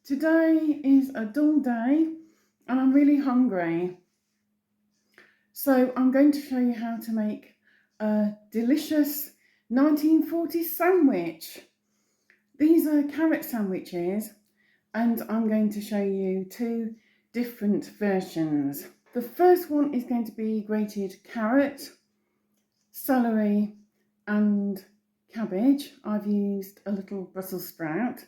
Today is a dull day and I'm really hungry. So I'm going to show you how to make a delicious 1940s sandwich. These are carrot sandwiches and I'm going to show you two different versions. The first one is going to be grated carrot, celery and cabbage. I've used a little Brussels sprout.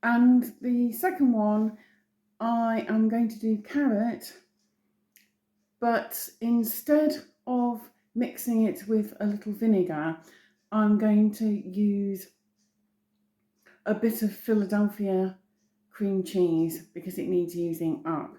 And the second one, I am going to do carrot, but instead of mixing it with a little vinegar, I'm going to use a bit of Philadelphia cream cheese because it needs using up.